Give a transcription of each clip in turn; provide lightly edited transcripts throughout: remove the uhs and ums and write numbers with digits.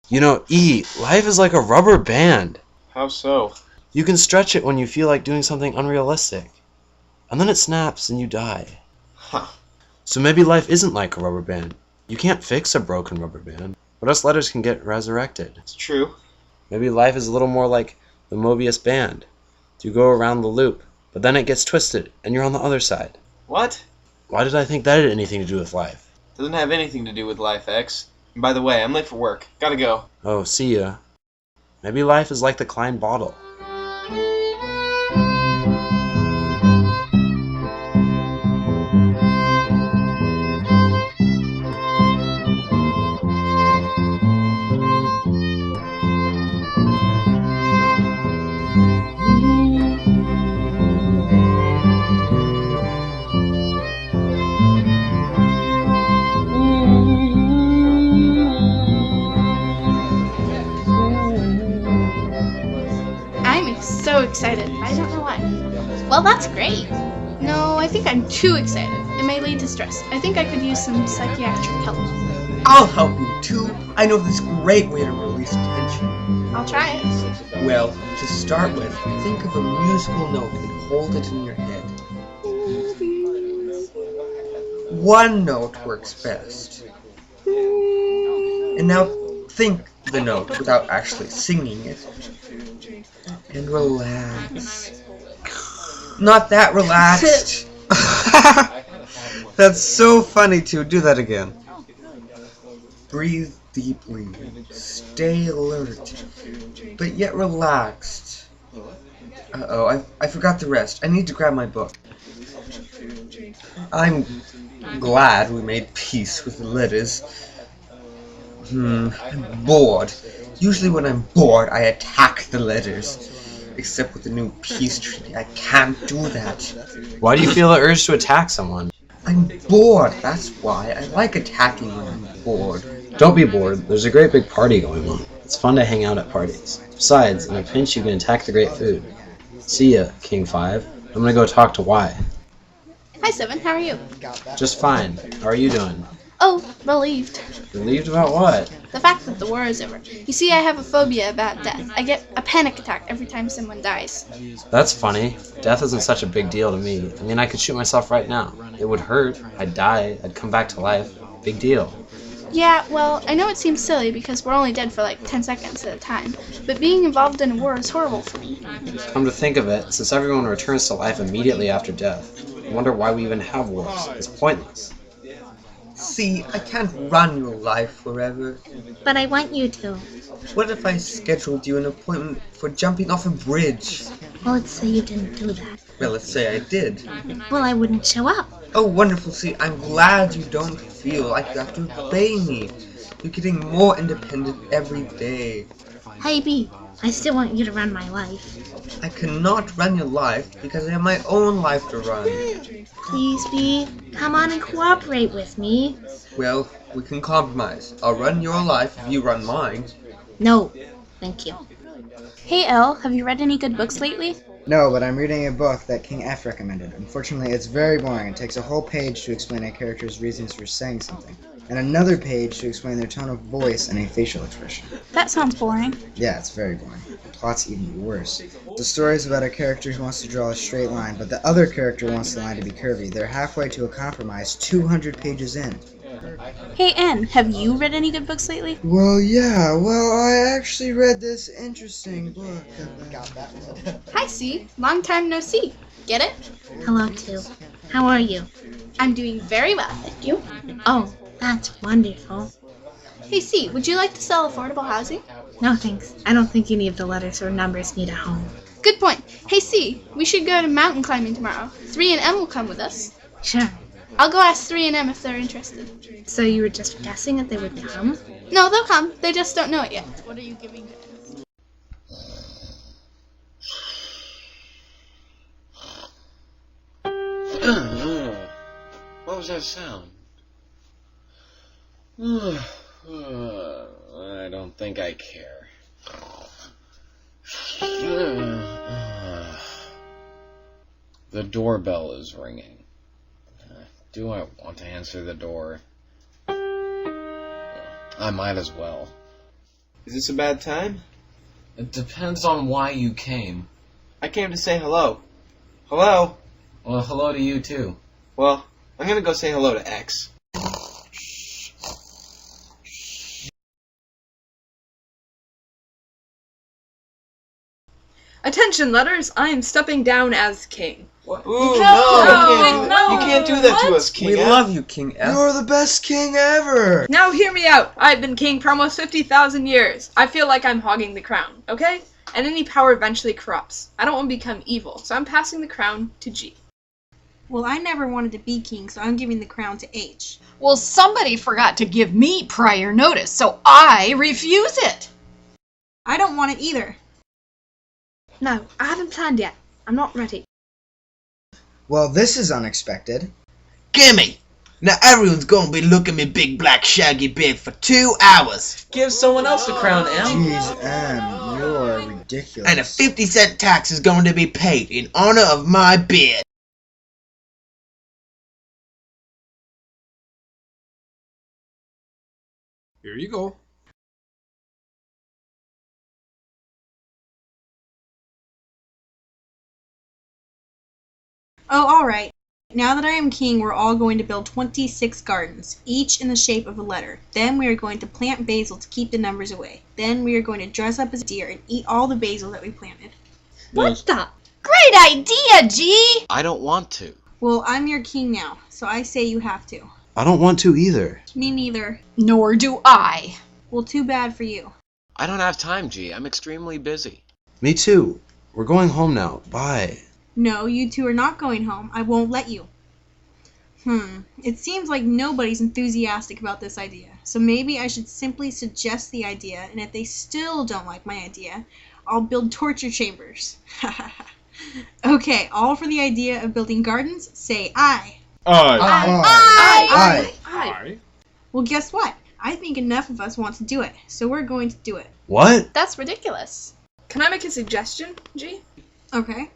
You know, E, life is like a rubber band. How so? You can stretch it when you feel like doing something unrealistic. And then it snaps and you die. Huh. So maybe life isn't like a rubber band. You can't fix a broken rubber band, but us letters can get resurrected. It's true. Maybe life is a little more like the Mobius band. You go around the loop, but then it gets twisted, and you're on the other side. What? Why did I think that had anything to do with life? Doesn't have anything to do with life, X. And by the way, I'm late for work. Gotta go. Oh, see ya. Maybe life is like the Klein bottle. I'm so excited. I don't know why. Well, that's great. No, I think I'm too excited. It may lead to stress. I think I could use some psychiatric help. I'll help you too. I know this great way to release tension. I'll try it. Well, to start with, think of a musical note and hold it in your head. One note works best. And now think the note without actually singing it. And relax. Not that relaxed. That's so funny too. Do that again. Breathe deeply. Stay alert. But yet relaxed. Uh-oh, I forgot the rest. I need to grab my book. I'm glad we made peace with the letters. I'm bored. Usually when I'm bored, I attack the letters. Except with the new peace treaty, I can't do that. Why do you feel the urge to attack someone? I'm bored, that's why. I like attacking when I'm bored. Don't be bored. There's a great big party going on. It's fun to hang out at parties. Besides, in a pinch you can attack the great food. See ya, King 5. I'm gonna go talk to Y. Hi, Seven. How are you? Just fine. How are you doing? Oh, relieved. Relieved about what? The fact that the war is over. You see, I have a phobia about death. I get a panic attack every time someone dies. That's funny. Death isn't such a big deal to me. I mean, I could shoot myself right now. It would hurt. I'd die. I'd come back to life. Big deal. Yeah, well, I know it seems silly because we're only dead for like 10 seconds at a time, but being involved in a war is horrible for me. Come to think of it, since everyone returns to life immediately after death, I wonder why we even have wars. It's pointless. See, I can't run your life forever. But I want you to. What if I scheduled you an appointment for jumping off a bridge? Well, let's say you didn't do that. Well, let's say I did. Well, I wouldn't show up. Oh, wonderful. See, I'm glad you don't feel like you have to obey me. You're getting more independent every day. Hey, B, I still want you to run my life. I cannot run your life because I have my own life to run. Please, B, come on and cooperate with me. Well, we can compromise. I'll run your life if you run mine. No, thank you. Hey, Elle, have you read any good books lately? No, but I'm reading a book that King F recommended. Unfortunately, it's very boring. It takes a whole page to explain a character's reasons for saying something, and another page to explain their tone of voice and a facial expression. That sounds boring. Yeah, it's very boring. The plot's even worse. The story's about a character who wants to draw a straight line, but the other character wants the line to be curvy. They're halfway to a compromise, 200 pages in. Hey, Anne, have you read any good books lately? Well, yeah, I actually read this interesting book. Hi, C. Long time no see. Get it? Hello, too. How are you? I'm doing very well, thank you. Oh, that's wonderful. Hey, C, would you like to sell affordable housing? No, thanks. I don't think any of the letters or numbers need a home. Good point. Hey, C, we should go to mountain climbing tomorrow. 3 and M will come with us. Sure. I'll go ask 3 and M if they're interested. So you were just guessing that they would come? No, they'll come. They just don't know it yet. What are you giving them? What was that sound? I don't think I care. The doorbell is ringing. Do I want to answer the door? I might as well. Is this a bad time? It depends on why you came. I came to say hello. Hello? Well, hello to you too. Well, I'm gonna go say hello to X. Attention, letters! I am stepping down as king. Ooh, can't no, no, you can't do that to us, King We F. love you, King F. You're the best king ever! Now hear me out. I've been king for almost 50,000 years. I feel like I'm hogging the crown, okay? And any power eventually corrupts. I don't want to become evil, so I'm passing the crown to G. Well, I never wanted to be king, so I'm giving the crown to H. Well, somebody forgot to give me prior notice, so I refuse it. I don't want it either. No, I haven't planned yet. I'm not ready. Well, this is unexpected. Gimme! Now everyone's gonna be looking me big black shaggy beard for 2 hours. Give someone else the crown, M. Jeez, Em, you're ridiculous. And a 50-cent tax is going to be paid in honor of my beard. Here you go. Oh, alright. Now that I am king, we're all going to build 26 gardens, each in the shape of a letter. Then we are going to plant basil to keep the numbers away. Then we are going to dress up as a deer and eat all the basil that we planted. What's that? Great idea, G! I don't want to. Well, I'm your king now, so I say you have to. I don't want to either. Me neither. Nor do I. Well, too bad for you. I don't have time, G. I'm extremely busy. Me too. We're going home now. Bye. No, you two are not going home. I won't let you. It seems like nobody's enthusiastic about this idea. So maybe I should simply suggest the idea, and if they still don't like my idea, I'll build torture chambers. Okay, all for the idea of building gardens, say aye. Aye. Aye. Well, guess what? I think enough of us want to do it, so we're going to do it. What? That's ridiculous. Can I make a suggestion, G? Okay.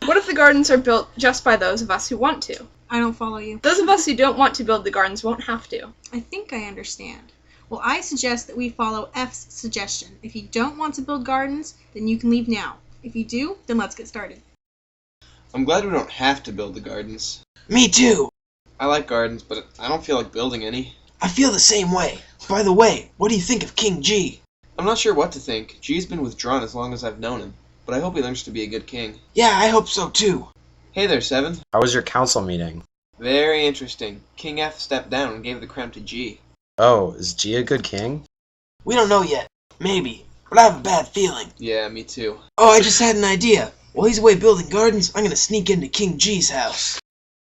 What if the gardens are built just by those of us who want to? I don't follow you. Those of us who don't want to build the gardens won't have to. I think I understand. Well, I suggest that we follow F's suggestion. If you don't want to build gardens, then you can leave now. If you do, then let's get started. I'm glad we don't have to build the gardens. Me too. I like gardens, but I don't feel like building any. I feel the same way. By the way, what do you think of King G? I'm not sure what to think. G's been withdrawn as long as I've known him, but I hope he learns to be a good king. Yeah, I hope so too. Hey there, Seventh. How was your council meeting? Very interesting. King F stepped down and gave the crown to G. Oh, is G a good king? We don't know yet. Maybe. But I have a bad feeling. Yeah, me too. Oh, I just had an idea. While he's away building gardens, I'm gonna sneak into King G's house.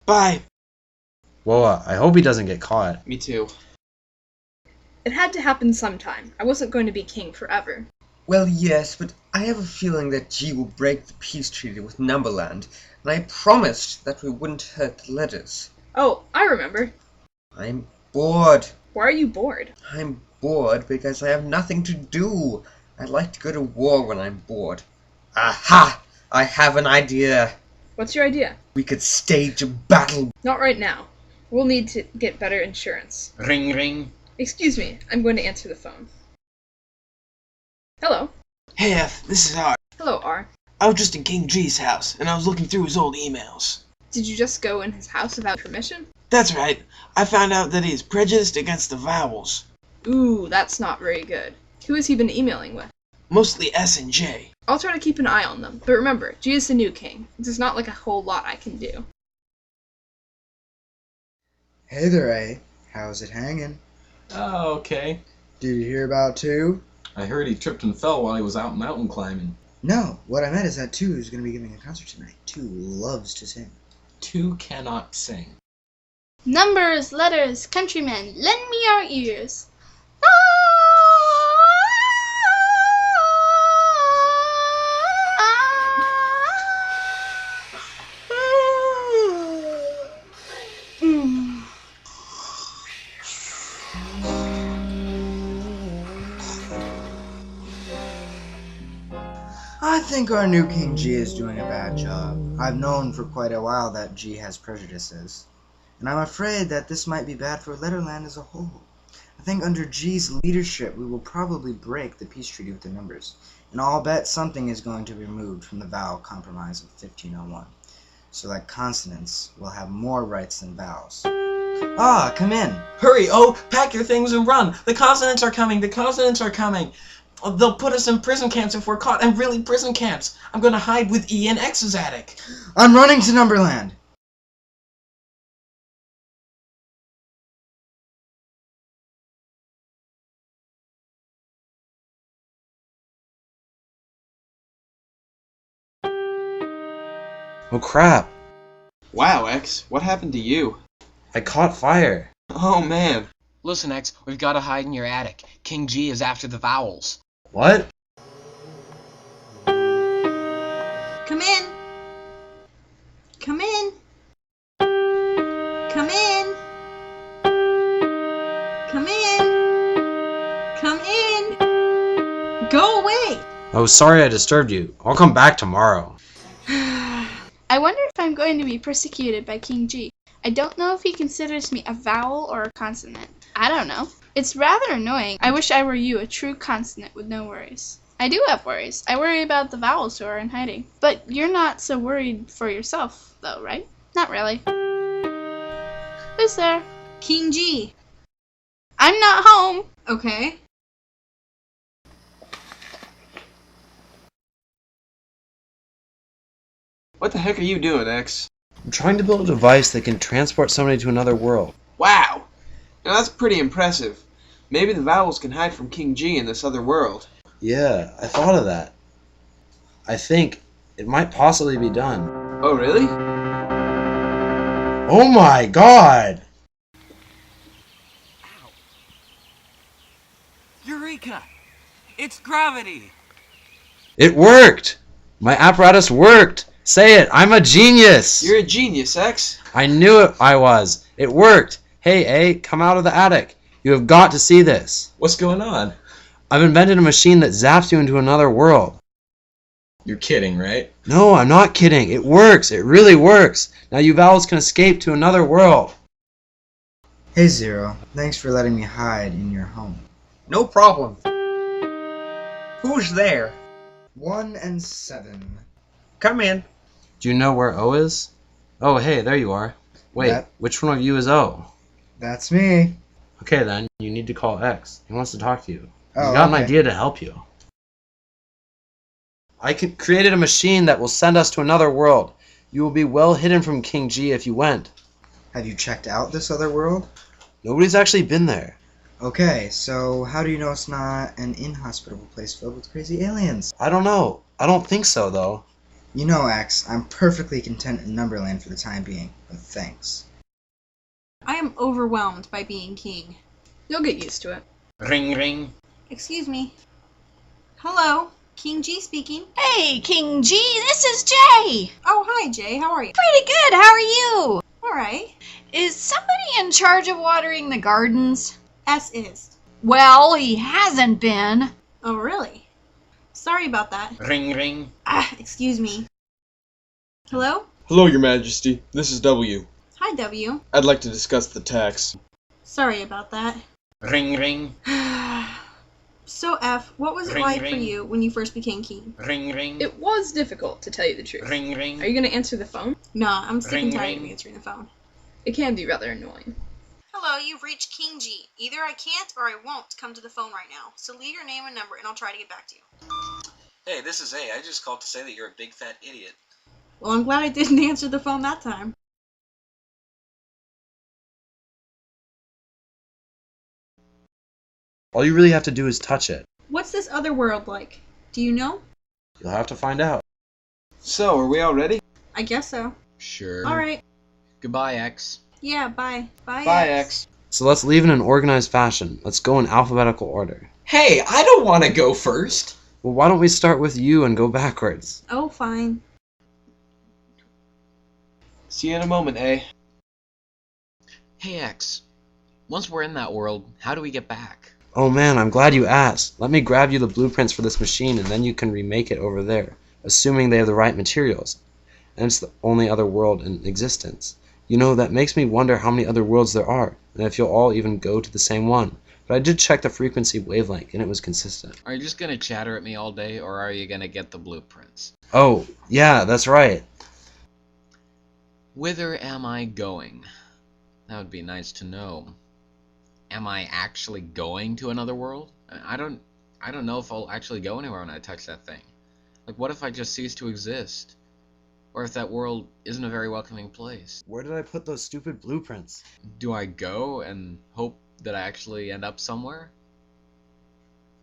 Bye. Well, I hope he doesn't get caught. Me too. It had to happen sometime. I wasn't going to be king forever. Well, yes, but I have a feeling that G will break the peace treaty with Numberland, and I promised that we wouldn't hurt the letters. Oh, I remember. I'm bored. Why are you bored? I'm bored because I have nothing to do. I like to go to war when I'm bored. Aha! I have an idea. What's your idea? We could stage a battle. Not right now. We'll need to get better insurance. Ring, ring. Excuse me, I'm going to answer the phone. Hello. Hey F, this is R. Hello, R. I was just in King G's house, and I was looking through his old emails. Did you just go in his house without permission? That's right. I found out that he is prejudiced against the vowels. Ooh, that's not very good. Who has he been emailing with? Mostly S and J. I'll try to keep an eye on them, but remember, G is the new king. There's not like a whole lot I can do. Hey there, A. How's it hanging? Oh, okay. Did you hear about 2? I heard he tripped and fell while he was out mountain climbing. No, what I meant is that 2 is going to be giving a concert tonight. 2 loves to sing. 2 cannot sing. Numbers, letters, countrymen, lend me your ears. I think our new King G is doing a bad job. I've known for quite a while that G has prejudices, and I'm afraid that this might be bad for Letterland as a whole. I think under G's leadership, we will probably break the peace treaty with the numbers. And I'll bet something is going to be removed from the vowel compromise of 1501. So that consonants will have more rights than vowels. Ah, come in. Hurry, oh, pack your things and run. The consonants are coming, the consonants are coming. Oh, they'll put us in prison camps if we're caught, and really prison camps. I'm gonna hide with E in X's attic. I'm running to Numberland. Oh crap! Wow, X, what happened to you? I caught fire. Oh man. Listen, X, we've got to hide in your attic. King G is after the vowels. What? Come in. Come in. Come in. Come in. Come in. Go away. Oh, sorry I disturbed you. I'll come back tomorrow. I wonder if I'm going to be persecuted by King G. I don't know if he considers me a vowel or a consonant. I don't know. It's rather annoying. I wish I were you, a true consonant with no worries. I do have worries. I worry about the vowels who are in hiding. But you're not so worried for yourself, though, right? Not really. Who's there? King G. I'm not home. Okay. What the heck are you doing, X? I'm trying to build a device that can transport somebody to another world. Wow! Now that's pretty impressive. Maybe the vowels can hide from King G in this other world. Yeah, I thought of that. I think it might possibly be done. Oh, really? Oh my god! Eureka! It's gravity! It worked! My apparatus worked! Say it, I'm a genius! You're a genius, X. I knew it I was. It worked. Hey, A, come out of the attic. You have got to see this. What's going on? I've invented a machine that zaps you into another world. You're kidding, right? No, I'm not kidding. It works. It really works. Now you vowels can escape to another world. Hey Zero, thanks for letting me hide in your home. No problem. Who's there? 1 and 7. Come in. Do you know where O is? Oh, hey, there you are. Wait, which one of you is O? That's me. Okay, then, you need to call X. He wants to talk to you. Oh, He's got an okay. idea to help you. I created a machine that will send us to another world. You will be well hidden from King G if you went. Have you checked out this other world? Nobody's actually been there. Okay, so how do you know it's not an inhospitable place filled with crazy aliens? I don't know. I don't think so, though. You know, X, I'm perfectly content in Numberland for the time being, but thanks. I am overwhelmed by being king. You'll get used to it. Ring ring. Excuse me. Hello, King G speaking. Hey, King G, this is Jay. Oh, hi, Jay. How are you? Pretty good. How are you? All right. Is somebody in charge of watering the gardens? S is. Well, he hasn't been. Oh, really? Sorry about that. Ring ring. Excuse me. Hello? Hello, Your Majesty. This is W. Hi, W. I'd like to discuss the tax. Sorry about that. Ring ring. So, F, what was it Ring, like for ring. you when you first became king? Ring ring. It was difficult, to tell you the truth. Ring ring. Are you going to answer the phone? Nah, I'm sick and Ring, tired of ring. answering the phone. It can be rather annoying. Hello, you've reached King G. Either I can't or I won't come to the phone right now. So leave your name and number and I'll try to get back to you. Hey, this is A. I just called to say that you're a big fat idiot. Well, I'm glad I didn't answer the phone that time. All you really have to do is touch it. What's this other world like? Do you know? You'll have to find out. So, are we all ready? I guess so. Sure. Alright. Goodbye, X. Yeah, bye. Bye, Bye, X. So let's leave in an organized fashion. Let's go in alphabetical order. Hey, I don't want to go first. Well, why don't we start with you and go backwards? Oh, fine. See you in a moment, A. Hey, X. Once we're in that world, how do we get back? Oh man, I'm glad you asked. Let me grab you the blueprints for this machine and then you can remake it over there, assuming they have the right materials. And it's the only other world in existence. You know, that makes me wonder how many other worlds there are, and if you'll all even go to the same one. but I did check the frequency wavelength, and it was consistent. Are you just gonna chatter at me all day, or are you gonna get the blueprints? Oh, yeah, that's right. Whither am I going? That would be nice to know. Am I actually going to another world? I don't know if I'll actually go anywhere when I touch that thing. Like, what if I just cease to exist? Or if that world isn't a very welcoming place? Where did I put those stupid blueprints? Do I go and hope that I actually end up somewhere?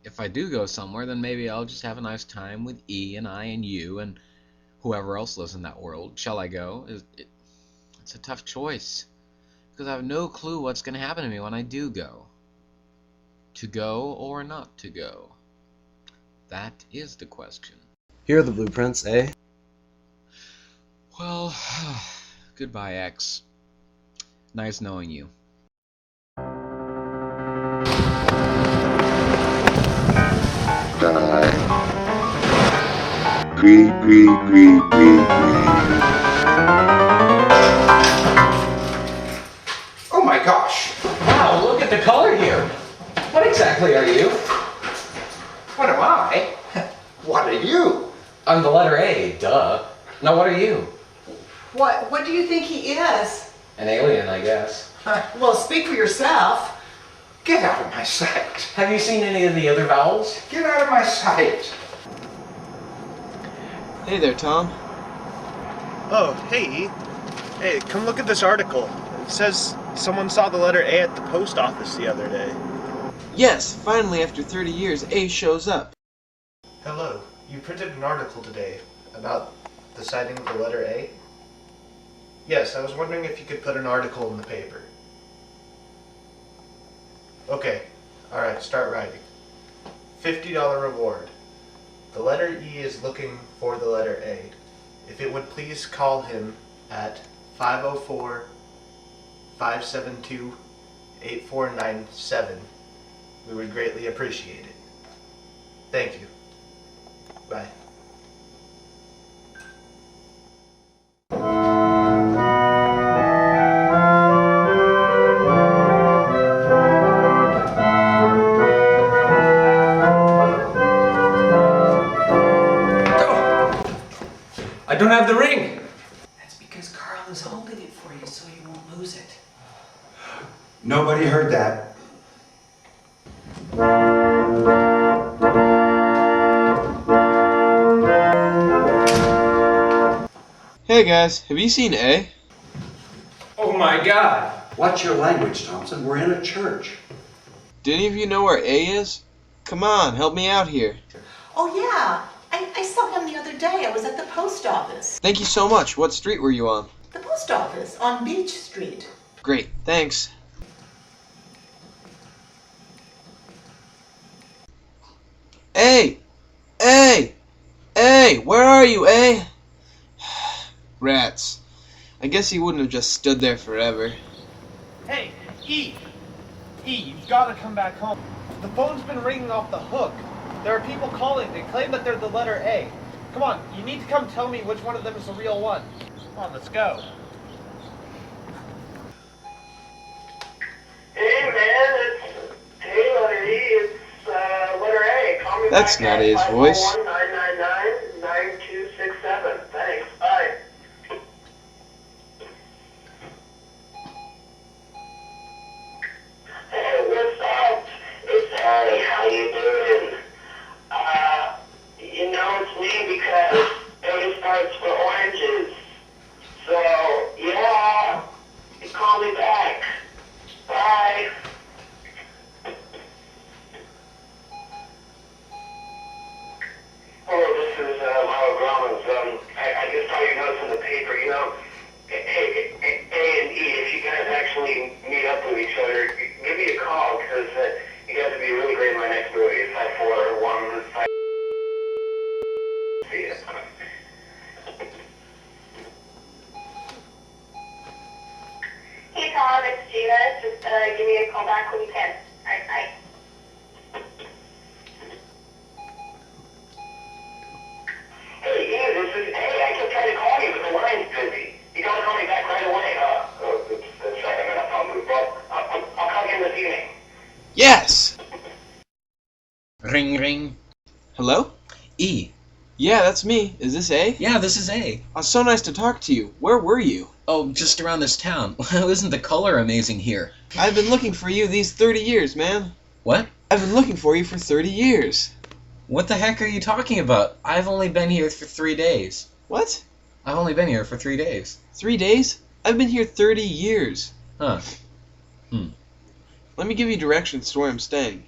If I do go somewhere, then maybe I'll just have a nice time with E and I and you and whoever else lives in that world. Shall I go? It's a tough choice, because I have no clue what's going to happen to me when I do go. To go or not to go? That is the question. Here are the blueprints, eh? Well, goodbye, X. Nice knowing you. Oh my gosh! Wow, look at the color here. What exactly are you? What am I? What are you? I'm the letter A, duh. Now what are you? What do you think he is? An alien, I guess. Well, speak for yourself. Get out of my sight. Have you seen any of the other vowels? Get out of my sight. Hey there, Tom. Oh, hey, E. Hey, come look at this article. It says someone saw the letter A at the post office the other day. Yes, finally after 30 years, A shows up. Hello. You printed an article today about the sighting of the letter A? Yes, I was wondering if you could put an article in the paper. Okay. Alright, start writing. $50 reward. The letter E is looking for the letter A. If it would please call him at 504-572-8497, we would greatly appreciate it. Thank you. Bye. I don't have the ring. That's because Carl is holding it for you so you won't lose it. Nobody heard that. Hey guys, have you seen A? Oh my god. Watch your language, Thompson. We're in a church. Do any of you know where A is? Come on, help me out here. Oh yeah, I saw him the other day. I was at the post office. Thank you so much. What street were you on? The post office on Beach Street. Great, thanks. A! A! A! Where are you, A? Rats. I guess he wouldn't have just stood there forever. Hey, E! E, you've got to come back home. The phone's been ringing off the hook. There are people calling. They claim that they're the letter A. Come on, you need to come tell me which one of them is the real one. Come on, let's go. Hey man, it's letter E, it's letter A. Call me That's back not his at voice. 541-999-9267. Thanks, bye. Hey, what's up? It's Harry, how you doing? You know it's me because A starts for oranges. So, yeah, you call me back. Bye. Hello, this is Milo Graamans. I just saw your notes in the paper. You know, A and E, if you guys actually meet up with each other, give me a call because you guys would be really great in my next movie. 541-5. See ya. Hey Tom, it's Gina. Just give me a call back when you can. Alright, bye. Hey, Ian, this is A. I kept trying to call you, but the line's busy. You gotta call me back right away. Oops, a second, I'll move. Well, I'll call you in this evening. Yes! Ring ring. Hello? E. Yeah, that's me. Is this A? Yeah, this is A. Oh, so nice to talk to you. Where were you? Oh, just around this town. Isn't the color amazing here? I've been looking for you these 30 years, man. What? I've been looking for you for 30 years. What the heck are you talking about? I've only been here for 3 days. What? I've only been here for 3 days. 3 days? I've been here 30 years. Huh. Let me give you directions to where I'm staying.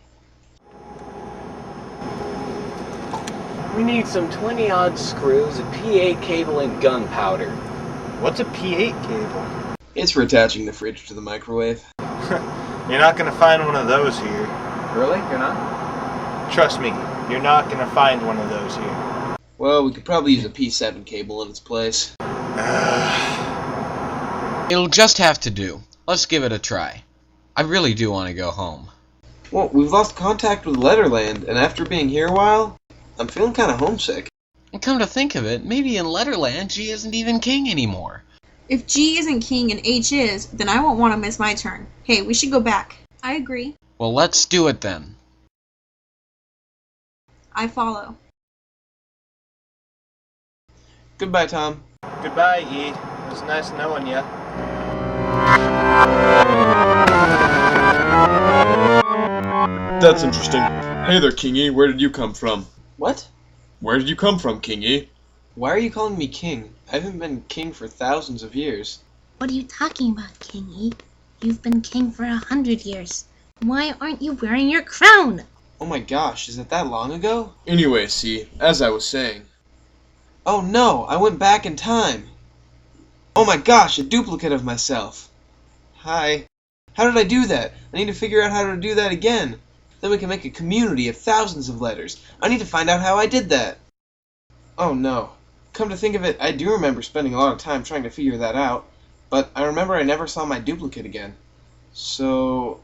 We need some 20-odd screws, a P8 cable, and gunpowder. What's a P8 cable? It's for attaching the fridge to the microwave. You're not gonna find one of those here. Really? You're not? Trust me, you're not gonna find one of those here. Well, we could probably use a P7 cable in its place. It'll just have to do. Let's give it a try. I really do want to go home. Well, we've lost contact with Letterland, and after being here a while, I'm feeling kind of homesick. And come to think of it, maybe in Letterland, G isn't even king anymore. If G isn't king and H is, then I won't want to miss my turn. Hey, we should go back. I agree. Well, let's do it then. I follow. Goodbye, Tom. Goodbye, E. It was nice knowing you. That's interesting. Hey there, King E. Where did you come from? What? Where did you come from, King E? Why are you calling me king? I haven't been king for thousands of years. What are you talking about, King E? You've been king for 100 years. Why aren't you wearing your crown? Oh my gosh, is it that long ago? Anyway, see, as I was saying. Oh no, I went back in time. Oh my gosh, a duplicate of myself. Hi. How did I do that? I need to figure out how to do that again. Then we can make a community of thousands of letters. I need to find out how I did that. Oh no. Come to think of it, I do remember spending a lot of time trying to figure that out, but I remember I never saw my duplicate again. So,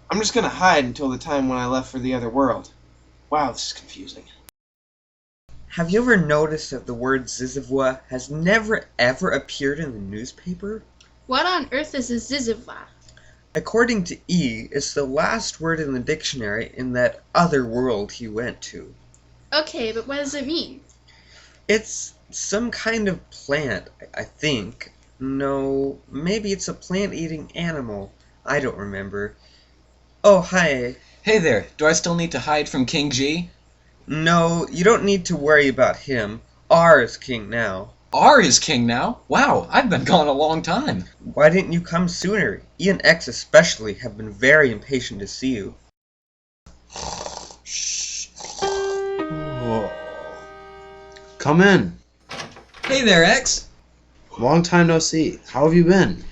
I'm just gonna hide until the time when I left for the other world. Wow, this is confusing. Have you ever noticed that the word zizivwa has never ever appeared in the newspaper? What on earth is a zizivwa? According to E, it's the last word in the dictionary in that other world he went to. Okay, but what does it mean? It's some kind of plant, I think. No, maybe it's a plant-eating animal. I don't remember. Oh, hi. Hey there, do I still need to hide from King G? No, you don't need to worry about him. R is king now. R is king now? Wow, I've been gone a long time. Why didn't you come sooner? E and X especially have been very impatient to see you. Shh. Whoa. Come in. Hey there, X. Long time no see. How have you been?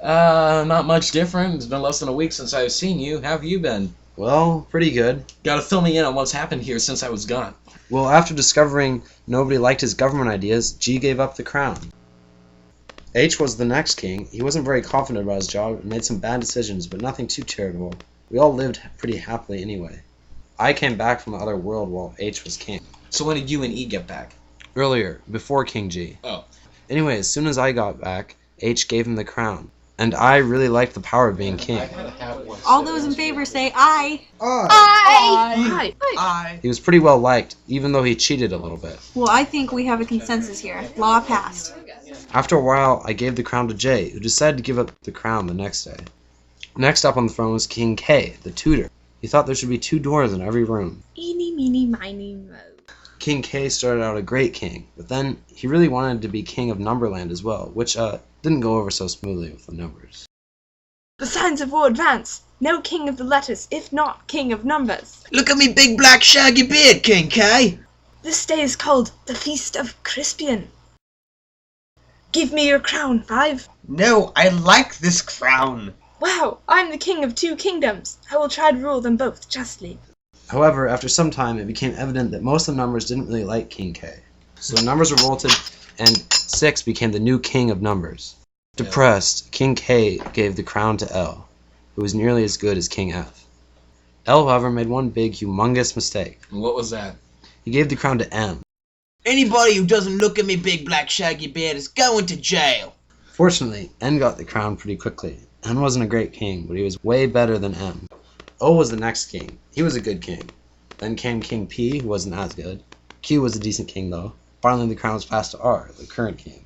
Not much different. It's been less than a week since I've seen you. How have you been? Well, pretty good. Gotta fill me in on what's happened here since I was gone. Well, after discovering nobody liked his government ideas, G gave up the crown. H was the next king. He wasn't very confident about his job and made some bad decisions, but nothing too terrible. We all lived pretty happily anyway. I came back from the other world while H was king. So when did you and E get back? Earlier, before King G. Oh. Anyway, as soon as I got back, H gave him the crown. And I really liked the power of being king. All those in favor say aye. Aye. He was pretty well liked, even though he cheated a little bit. Well, I think we have a consensus here. Law passed. After a while, I gave the crown to J, who decided to give up the crown the next day. Next up on the throne was King K, the tutor. He thought there should be 2 doors in every room. Eeny, meeny, miny, mo. King K started out a great king, but then he really wanted to be king of Numberland as well, which didn't go over so smoothly with the numbers. The signs of war advance. No king of the letters, if not king of numbers. Look at me big black shaggy beard, King K. This day is called the Feast of Crispian. Give me your crown, 5. No, I like this crown. Wow, I'm the king of 2 kingdoms. I will try to rule them both justly. However, after some time, it became evident that most of the numbers didn't really like King K. So the numbers revolted, and 6 became the new king of numbers. Depressed, King K gave the crown to L, who was nearly as good as King F. L, however, made one big, humongous mistake. And what was that? He gave the crown to M. Anybody who doesn't look at me big black shaggy beard is going to jail. Fortunately, N got the crown pretty quickly. N wasn't a great king, but he was way better than M. O was the next king. He was a good king. Then came King P, who wasn't as good. Q was a decent king, though. Finally, the crown was passed to R, the current king.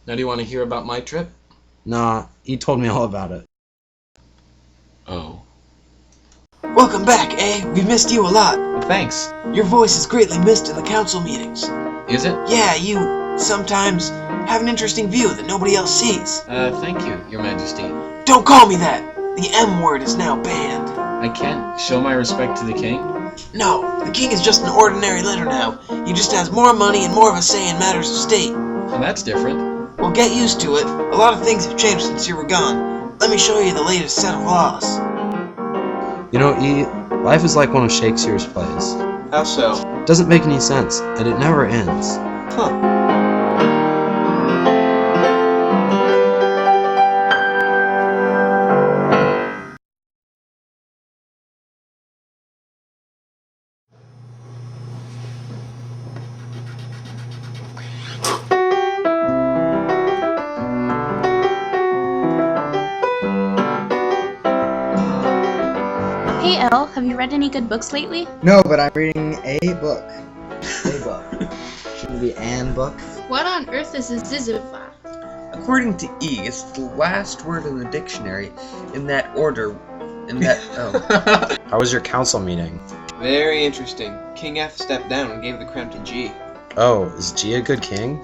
Now, do you want to hear about my trip? Nah, he told me all about it. Oh. Welcome back, eh? We've missed you a lot. Well, thanks. Your voice is greatly missed in the council meetings. Is it? Yeah, you sometimes have an interesting view that nobody else sees. Thank you, Your Majesty. Don't call me that! The M word is now banned. I can't show my respect to the king? No, the king is just an ordinary letter now. He just has more money and more of a say in matters of state. And that's different. Well, get used to it. A lot of things have changed since you were gone. Let me show you the latest set of laws. You know, E, life is like one of Shakespeare's plays. How so? It doesn't make any sense, and it never ends. Huh. Hey Elle, have you read any good books lately? No, but I'm reading a book. A book. Shouldn't it be an book? What on earth is a zizziva? According to E, it's the last word in the dictionary in that order. How was your council meeting? Very interesting. King F stepped down and gave the crown to G. Oh, is G a good king?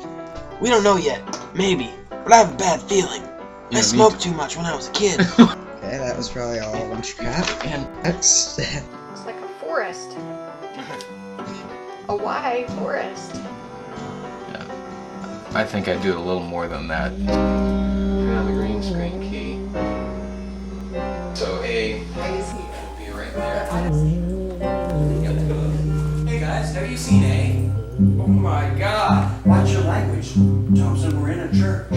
We don't know yet. Maybe. But I have a bad feeling. I smoked too much when I was a kid. Okay, that was probably all a bunch of crap. And next. Looks like a forest. A wide forest. I think I do a little more than that. Turn on the green screen key. So A will be right there. Hey guys, have you seen A? Oh my god, watch your language. Thompson, we're in a church.